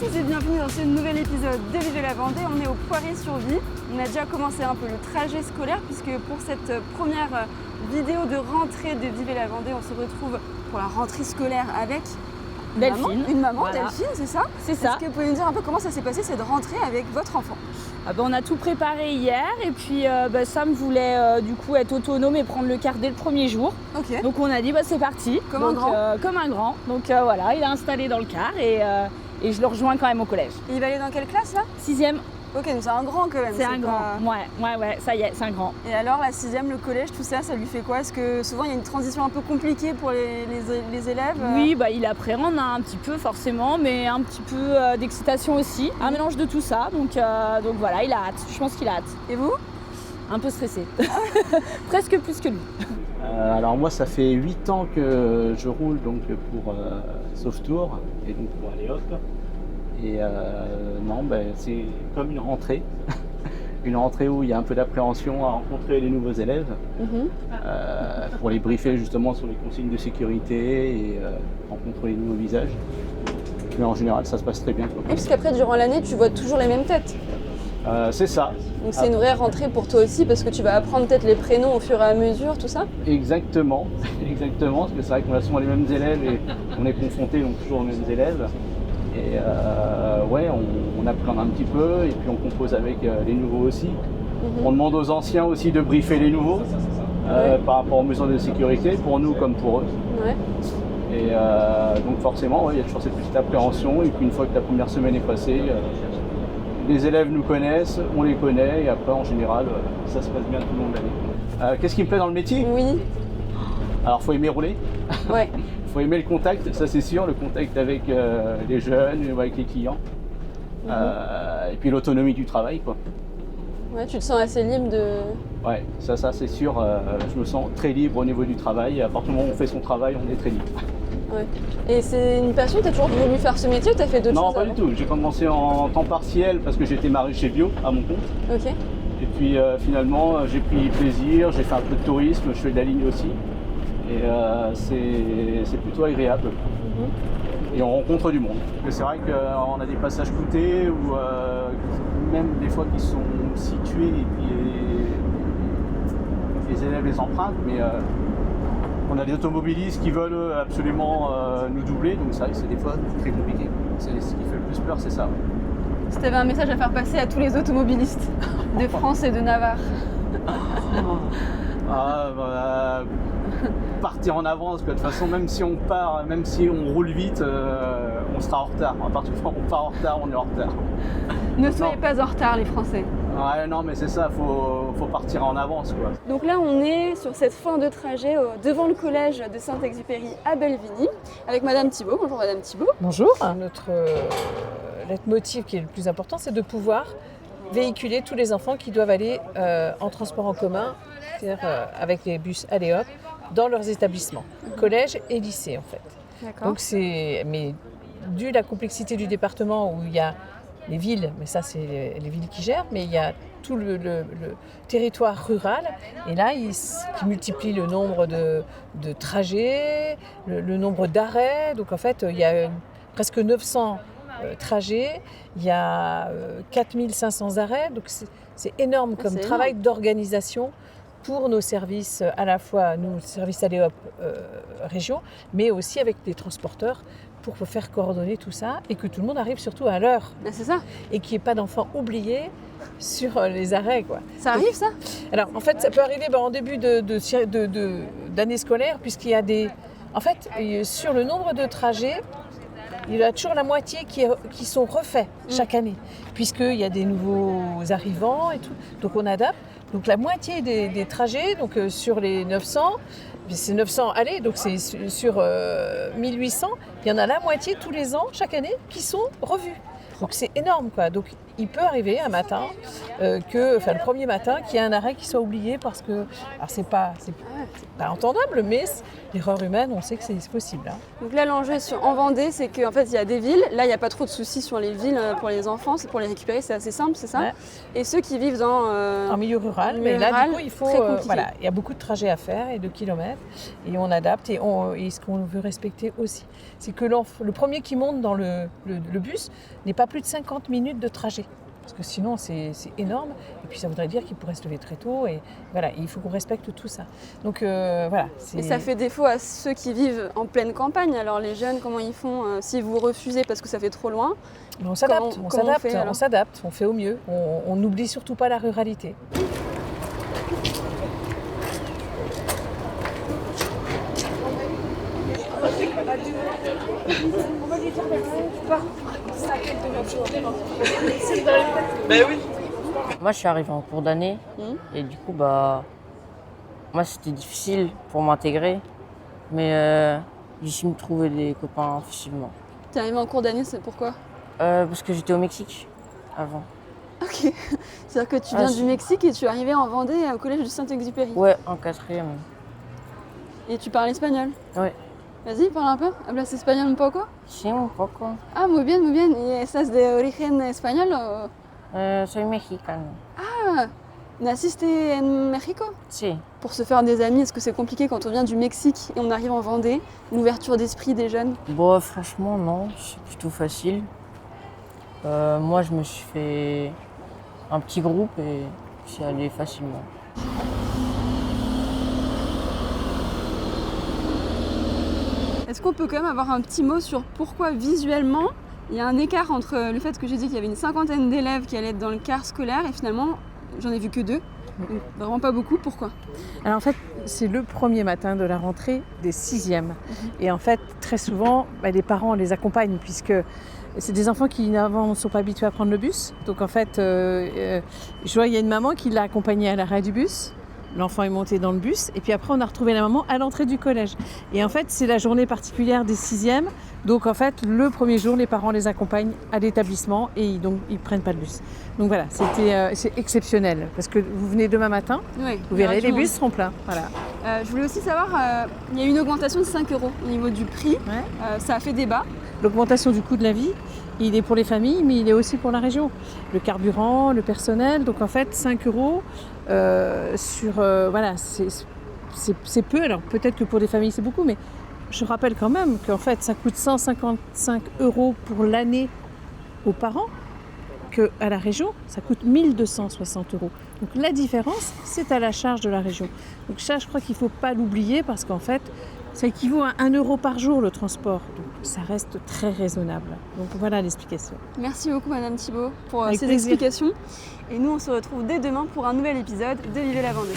tous et bienvenue dans ce nouvel épisode de Vivez la Vendée. On est au Poiré-sur-Vie. On a déjà commencé un peu le trajet scolaire puisque pour cette première vidéo de rentrée de Vivez la Vendée, on se retrouve pour la rentrée scolaire avec une maman, voilà. Delphine, c'est ça? C'est ça. Est-ce que vous pouvez nous dire un peu comment ça s'est passé cette rentrée avec votre enfant? On a tout préparé hier et puis Sam voulait du coup être autonome et prendre le car dès le premier jour. Okay. Donc on a dit c'est parti. Comme un grand. Comme un grand. Donc voilà, il a installé dans le car et je le rejoins quand même au collège. Et il va aller dans quelle classe là? 6e. Ok, donc c'est un grand quand même. C'est un grand, ouais, ça y est, c'est un grand. Et alors la 6e, le collège, tout ça, ça lui fait quoi? Est-ce que souvent il y a une transition un peu compliquée pour les élèves? Oui, il appréhende un petit peu forcément, mais un petit peu d'excitation aussi, un mélange de tout ça. Donc voilà, il a hâte, je pense qu'il a hâte. Et vous? Un peu stressé, presque plus que lui. Alors moi ça fait 8 ans que je roule donc pour Sauvetour et donc pour Allez Hop. Et c'est comme une rentrée. Une rentrée où il y a un peu d'appréhension à rencontrer les nouveaux élèves pour les briefer justement sur les consignes de sécurité et rencontrer les nouveaux visages. Mais en général ça se passe très bien. Et puisqu'après durant l'année tu vois toujours les mêmes têtes. C'est ça. Donc c'est une vraie rentrée pour toi aussi parce que tu vas apprendre peut-être les prénoms au fur et à mesure, tout ça? Exactement, parce que c'est vrai qu'on a souvent les mêmes élèves et on est confronté donc toujours aux mêmes élèves. Et on appréhende un petit peu et puis on compose avec les nouveaux aussi. On demande aux anciens aussi de briefer les nouveaux par rapport aux mesures de sécurité, pour nous comme pour eux. Ouais. Et donc forcément, il y a toujours cette petite appréhension. Et puis une fois que la première semaine est passée, les élèves nous connaissent, on les connaît et après en général, ça se passe bien tout le long de l'année. Qu'est-ce qui me plaît dans le métier? Oui. Alors faut aimer rouler. Ouais. Il faut aimer le contact, ça c'est sûr, le contact avec les jeunes, avec les clients. Et puis l'autonomie du travail, quoi. Ouais, tu te sens assez libre de... Ouais, ça c'est sûr, je me sens très libre au niveau du travail. À partir du moment où on fait son travail, on est très libre. Ouais. Et c'est une passion, t'as toujours voulu faire ce métier ou t'as fait d'autres choses? Non, pas du tout. J'ai commencé en temps partiel parce que j'étais maraîcher bio à mon compte. Ok. Et puis finalement, j'ai pris plaisir, j'ai fait un peu de tourisme, je fais de la ligne aussi. Et c'est plutôt agréable. Et on rencontre du monde. Et c'est vrai qu'on a des passages cloutés ou même des fois qui sont situés et puis les élèves les empruntent, mais on a des automobilistes qui veulent absolument nous doubler, donc c'est vrai que c'est des fois très compliqué. Ce qui fait le plus peur, c'est ça. Si tu avais un message à faire passer à tous les automobilistes de France et de Navarre. Partir en avance, quoi. De toute façon, même si on part, même si on roule vite, on sera en retard. À partir du moment où on part en retard, on est en retard. Ne soyez pas en retard, les Français. Ouais, non, mais c'est ça, faut partir en avance, quoi. Donc là, on est sur cette fin de trajet devant le collège de Saint-Exupéry à Bellevigny avec Madame Thibault. Bonjour Madame Thibault. Bonjour. Notre leitmotiv qui est le plus important, c'est de pouvoir véhiculer tous les enfants qui doivent aller en transport en commun, c'est-à-dire avec les bus Allez Hop, dans leurs établissements, collège et lycée en fait. D'accord. Donc mais dû à la complexité du département où il y a les villes, mais ça c'est les villes qui gèrent, mais il y a tout le territoire rural et là qui multiplie le nombre de trajets, le nombre d'arrêts. Donc en fait il y a presque 900 trajets, il y a 4500 arrêts, donc c'est énorme comme travail d'organisation pour nos services, à la fois nos services Allez Hop région, mais aussi avec des transporteurs pour faire coordonner tout ça et que tout le monde arrive surtout à l'heure. C'est ça. Et qu'il n'y ait pas d'enfants oubliés sur les arrêts, quoi. Ça arrive ça? Alors en fait ça peut arriver en début d'année scolaire puisqu'il y a sur le nombre de trajets, il y a toujours la moitié qui sont refaits chaque année, puisqu'il y a des nouveaux arrivants et tout. Donc on adapte. Donc la moitié des trajets, donc sur les 900, c'est 900 allées, donc c'est sur 1800, il y en a la moitié tous les ans, chaque année, qui sont revus. Donc c'est énorme, quoi. Donc il peut arriver un matin, le premier matin, qu'il y ait un arrêt qui soit oublié parce que, alors c'est pas entendable, mais l'erreur humaine, on sait que c'est possible. Hein. Donc là, l'enjeu en Vendée, c'est qu'en fait, il y a des villes. Là, il n'y a pas trop de soucis sur les villes pour les enfants. Pour les récupérer, c'est assez simple, c'est ça? Ouais. Et ceux qui vivent en milieu rural, mais là, du coup, il faut, il y a beaucoup de trajets à faire et de kilomètres, et on adapte. Et ce qu'on veut respecter aussi, c'est c'est que le premier qui monte dans le bus n'ait pas plus de 50 minutes de trajet. Parce que sinon, c'est énorme. Et puis, ça voudrait dire qu'il pourrait se lever très tôt. Et voilà, il faut qu'on respecte tout ça. Donc, voilà. Et ça fait défaut à ceux qui vivent en pleine campagne. Alors, les jeunes, comment ils font si vous refusez parce que ça fait trop loin? Mais on s'adapte, on s'adapte, on fait au mieux. On n'oublie surtout pas la ruralité. Moi, je suis arrivée en cours d'année et du coup, moi, c'était difficile pour m'intégrer, mais j'ai su me trouver des copains facilement. T'es arrivé en cours d'année, c'est pourquoi? Parce que j'étais au Mexique avant. Ok, c'est-à-dire que tu viens du Mexique et tu es arrivé en Vendée au collège de Saint-Exupéry. Ouais, en 4e. Et tu parles espagnol? Ouais. Vas-y, parle un peu. ¿Hablas español un poco? Sí, un poco. Ah, muy bien, muy bien. ¿Y estás de origen español o...? Soy mexicano. Ah, naciste en México? Si. Pour se faire des amis, est-ce que c'est compliqué quand on vient du Mexique et on arrive en Vendée? L'ouverture d'esprit des jeunes? Bon, franchement, non, c'est plutôt facile. Moi, je me suis fait un petit groupe et c'est allé facilement. Est-ce qu'on peut quand même avoir un petit mot sur pourquoi visuellement il y a un écart entre le fait que j'ai dit qu'il y avait une 50aine d'élèves qui allaient être dans le quart scolaire et finalement j'en ai vu que 2, donc vraiment pas beaucoup, pourquoi? Alors en fait, c'est le premier matin de la rentrée des 6e. Et en fait, très souvent, les parents les accompagnent puisque c'est des enfants qui avant ne sont pas habitués à prendre le bus. Donc en fait, je vois il y a une maman qui l'a accompagné à l'arrêt du bus. L'enfant est monté dans le bus et puis après on a retrouvé la maman à l'entrée du collège. Et en fait c'est la journée particulière des 6e, donc en fait le premier jour les parents les accompagnent à l'établissement et donc ils prennent pas le bus. Donc voilà, c'est exceptionnel parce que vous venez demain matin, Oui, vous verrez les bus seront pleins. Voilà. Je voulais aussi savoir, il y a une augmentation de 5 € au niveau du prix, ça a fait débat. L'augmentation du coût de la vie, il est pour les familles, mais il est aussi pour la région. Le carburant, le personnel, donc en fait 5 € voilà, c'est peu. Alors peut-être que pour des familles c'est beaucoup, mais je rappelle quand même qu'en fait ça coûte 155 € pour l'année aux parents, qu'à la région ça coûte 1260 €. Donc la différence, c'est à la charge de la région. Donc ça, je crois qu'il ne faut pas l'oublier parce qu'en fait, ça équivaut à 1 € par jour le transport. Donc ça reste très raisonnable. Donc voilà l'explication. Merci beaucoup Madame Thibault pour Avec ces plaisir. explications. Et nous on se retrouve dès demain pour un nouvel épisode de Vivez la Vendée.